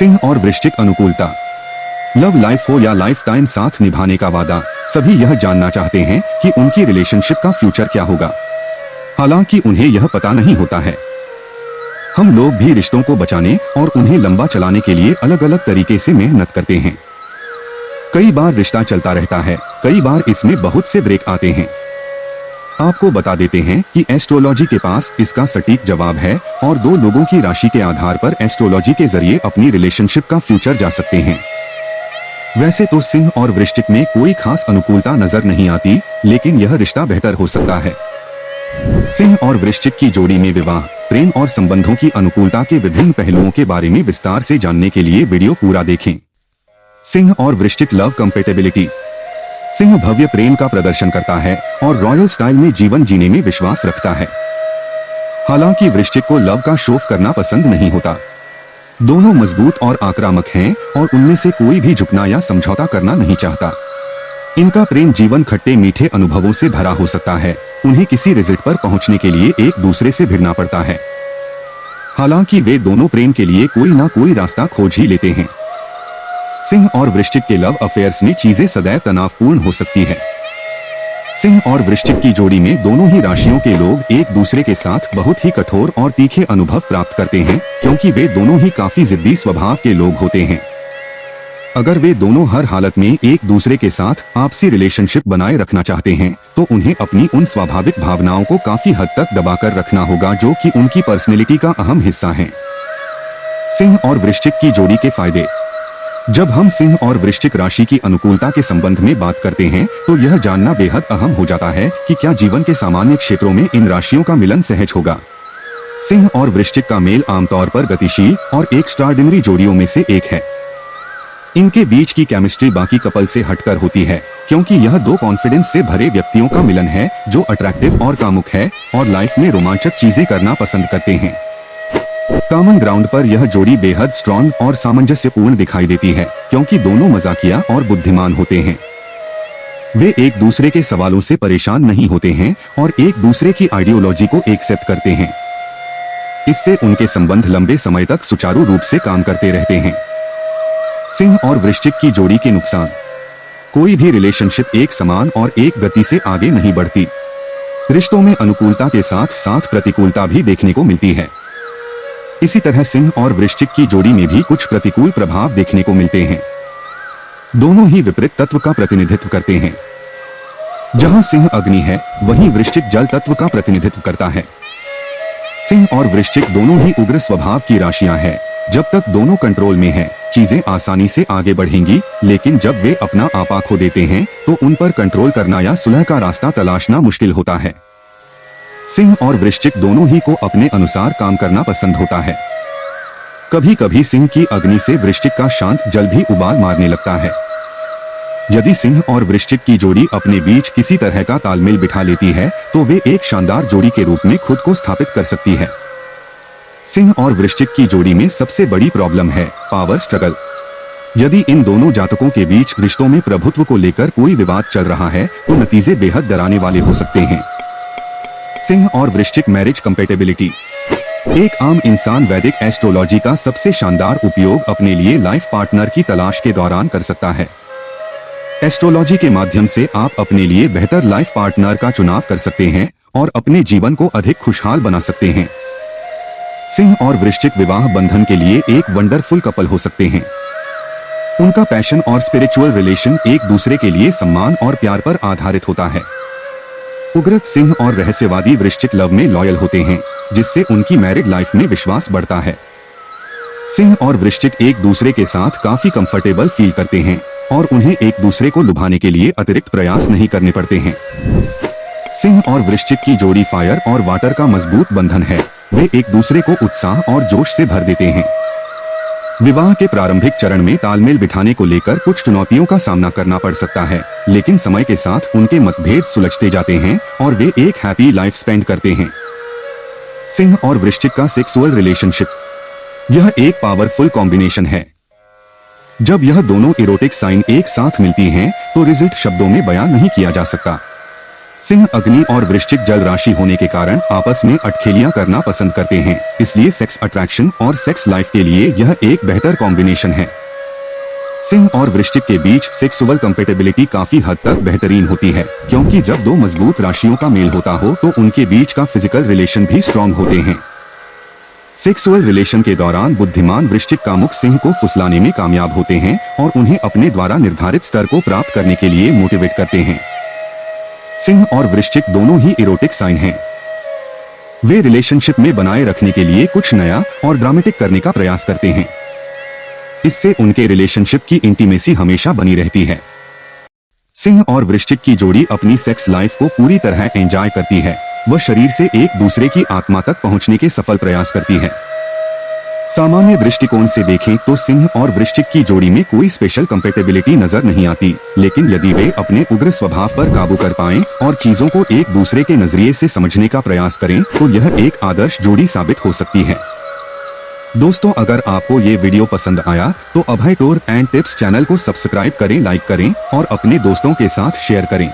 सिंह और वृश्चिक अनुकूलता। लव लाइफ हो या लाइफ टाइम साथ निभाने का वादा, सभी यह जानना चाहते हैं कि उनकी रिलेशनशिप का फ्यूचर क्या होगा। हालांकि उन्हें यह पता नहीं होता है। हम लोग भी रिश्तों को बचाने और उन्हें लंबा चलाने के लिए अलग अलग तरीके से मेहनत करते हैं। कई बार रिश्ता चलता रहता है, कई बार इसमें बहुत से ब्रेक आते हैं। आपको बता देते हैं कि एस्ट्रोलॉजी के पास इसका सटीक जवाब है और दो लोगों की राशि के आधार पर एस्ट्रोलॉजी के जरिए अपनी रिलेशनशिप का फ्यूचर जा सकते हैं। वैसे तो सिंह और वृश्चिक में कोई खास अनुकूलता नजर नहीं आती, लेकिन यह रिश्ता बेहतर हो सकता है। सिंह और वृश्चिक की जोड़ी में विवाह, प्रेम और संबंधों की अनुकूलता के विभिन्न पहलुओं के बारे में विस्तार से जानने के लिए वीडियो पूरा देखें। सिंह और वृश्चिक लव कंपैटिबिलिटी। सिंह भव्य प्रेम का प्रदर्शन करता है और रॉयल स्टाइल में जीवन जीने में विश्वास रखता है। हालांकि वृश्चिक को लव का शो ऑफ करना पसंद नहीं होता। दोनों मजबूत और आक्रामक हैं और उनमें से कोई भी झुकना या समझौता करना नहीं चाहता। इनका प्रेम जीवन खट्टे मीठे अनुभवों से भरा हो सकता है। उन्हें किसी रिजल्ट पर पहुंचने के लिए एक दूसरे से भिड़ना पड़ता है। हालांकि वे दोनों प्रेम के लिए कोई ना कोई रास्ता खोज ही लेते हैं। सिंह और वृश्चिक के लव अफेयर्स में चीजें सदैव तनावपूर्ण हो सकती है। सिंह और वृश्चिक की जोड़ी में दोनों ही राशियों के लोग एक दूसरे के साथ बहुत ही कठोर और तीखे अनुभव प्राप्त करते हैं, क्योंकि वे दोनों ही काफी जिद्दी स्वभाव के लोग होते हैं। अगर वे दोनों हर हालत में एक दूसरे के साथ आपसी रिलेशनशिप बनाए रखना चाहते हैं, तो उन्हें अपनी उन स्वाभाविक भावनाओं को काफी हद तक दबाकर रखना होगा जो कि उनकी पर्सनैलिटी का अहम हिस्सा हैं। सिंह और वृश्चिक की जोड़ी के फायदे। जब हम सिंह और वृश्चिक राशि की अनुकूलता के संबंध में बात करते हैं, तो यह जानना बेहद अहम हो जाता है कि क्या जीवन के सामान्य क्षेत्रों में इन राशियों का मिलन सहज होगा। सिंह और वृश्चिक का मेल आमतौर पर गतिशील और एक्स्ट्राऑर्डिनरी जोड़ियों में से एक है। इनके बीच की केमिस्ट्री बाकी कपल से हटकर होती है, क्योंकि यह दो कॉन्फिडेंस से भरे व्यक्तियों का मिलन है जो अट्रैक्टिव और कामुक है और लाइफ में रोमांचक चीजें करना पसंद करते हैं। कॉमन ग्राउंड पर यह जोड़ी बेहद स्ट्रॉन्ग और सामंजस्यपूर्ण दिखाई देती है, क्योंकि दोनों मजाकिया और बुद्धिमान होते हैं। वे एक दूसरे के सवालों से परेशान नहीं होते हैं और एक दूसरे की आइडियोलॉजी को एक्सेप्ट करते हैं। इससे उनके संबंध लंबे समय तक सुचारू रूप से काम करते रहते हैं। सिंह और वृश्चिक की जोड़ी के नुकसान। कोई भी रिलेशनशिप एक समान और एक गति से आगे नहीं बढ़ती। रिश्तों में अनुकूलता के साथ साथ प्रतिकूलता भी देखने को मिलती है। इसी तरह सिंह और वृश्चिक की जोड़ी में भी कुछ प्रतिकूल प्रभाव देखने को मिलते हैं। दोनों ही विपरीत तत्व का प्रतिनिधित्व करते हैं। जहां सिंह अग्नि है, वहीं वृश्चिक जल तत्व का प्रतिनिधित्व करता है। सिंह और वृश्चिक दोनों ही उग्र स्वभाव की राशियां हैं। जब तक दोनों कंट्रोल में हैं, चीजें आसानी से आगे बढ़ेंगी, लेकिन जब वे अपना आपा खो देते हैं, तो उन पर कंट्रोल करना या सुलह का रास्ता तलाशना मुश्किल होता है। सिंह और वृश्चिक दोनों ही को अपने अनुसार काम करना पसंद होता है। कभी कभी सिंह की अग्नि से वृश्चिक का शांत जल भी उबाल मारने लगता है। यदि सिंह और वृश्चिक की जोड़ी अपने बीच किसी तरह का तालमेल बिठा लेती है, तो वे एक शानदार जोड़ी के रूप में खुद को स्थापित कर सकती है। सिंह और वृश्चिक की जोड़ी में सबसे बड़ी प्रॉब्लम है पावर स्ट्रगल। यदि इन दोनों जातकों के बीच रिश्तों में प्रभुत्व को लेकर कोई विवाद चल रहा है, तो नतीजे बेहद डराने वाले हो सकते हैं। सिंह और वृश्चिक मैरिज कंपैटिबिलिटी। एक आम इंसान वैदिक एस्ट्रोलॉजी का सबसे शानदार उपयोग अपने लिए लाइफ पार्टनर की तलाश के दौरान कर सकता है। एस्ट्रोलॉजी के माध्यम से आप अपने लिए बेहतर लाइफ पार्टनर का चुनाव कर सकते हैं और अपने जीवन को अधिक खुशहाल बना सकते हैं। सिंह और वृश्चिक विवाह बंधन के लिए एक वंडरफुल कपल हो सकते हैं। उनका पैशन और स्पिरिचुअल रिलेशन एक दूसरे के लिए सम्मान और प्यार पर आधारित होता है। उग्र सिंह और रहस्यवादी वृश्चिक लव में लॉयल होते हैं, जिससे उनकी मैरिड लाइफ में विश्वास बढ़ता है। सिंह और वृश्चिक एक दूसरे के साथ काफी कंफर्टेबल फील करते हैं और उन्हें एक दूसरे को लुभाने के लिए अतिरिक्त प्रयास नहीं करने पड़ते हैं। सिंह और वृश्चिक की जोड़ी फायर और वाटर का मजबूत बंधन है। वे एक दूसरे को उत्साह और जोश से भर देते हैं। विवाह के प्रारंभिक चरण में तालमेल बिठाने को लेकर कुछ चुनौतियों का सामना करना पड़ सकता है, लेकिन समय के साथ उनके मतभेद सुलझते जाते हैं और वे एक हैप्पी लाइफ स्पेंड करते हैं। सिंह और वृश्चिक का सेक्सुअल रिलेशनशिप। यह एक पावरफुल कॉम्बिनेशन है। जब यह दोनों इरोटिक साइन एक साथ मिलती हैं, तो रिजल्ट शब्दों में बयान नहीं किया जा सकता। सिंह अग्नि और वृश्चिक जल राशि होने के कारण आपस में अटखेलियां करना पसंद करते हैं, इसलिए सेक्स अट्रैक्शन और सेक्स लाइफ के लिए यह एक बेहतर कॉम्बिनेशन है। सिंह और वृश्चिक के बीच सेक्सुअल कंपेटेबिलिटी काफी हद तक बेहतरीन होती है, क्योंकि जब दो मजबूत राशियों का मेल होता हो तो उनके बीच का फिजिकल रिलेशन भी स्ट्रॉन्ग होते हैं। सेक्सुअल रिलेशन के दौरान बुद्धिमान वृश्चिक कामुक सिंह को फुसलाने में कामयाब होते हैं और उन्हें अपने द्वारा निर्धारित स्तर को प्राप्त करने के लिए मोटिवेट करते हैं। सिंह और वृश्चिक दोनों ही इरोटिक साइन हैं। वे रिलेशनशिप में बनाए रखने के लिए कुछ नया और ड्रामेटिक करने का प्रयास करते हैं। इससे उनके रिलेशनशिप की इंटीमेसी हमेशा बनी रहती है। सिंह और वृश्चिक की जोड़ी अपनी सेक्स लाइफ को पूरी तरह एंजॉय करती है। वह शरीर से एक दूसरे की आत्मा तक पहुंचने के सफल प्रयास करती है। सामान्य दृष्टिकोण से देखें तो सिंह और वृश्चिक की जोड़ी में कोई स्पेशल कंपेटेबिलिटी नजर नहीं आती, लेकिन यदि वे अपने उग्र स्वभाव पर काबू कर पाएं और चीजों को एक दूसरे के नजरिए से समझने का प्रयास करें तो यह एक आदर्श जोड़ी साबित हो सकती है। दोस्तों, अगर आपको ये वीडियो पसंद आया तो अभय टूर एंड टिप्स चैनल को सब्सक्राइब करें, लाइक करें और अपने दोस्तों के साथ शेयर करें।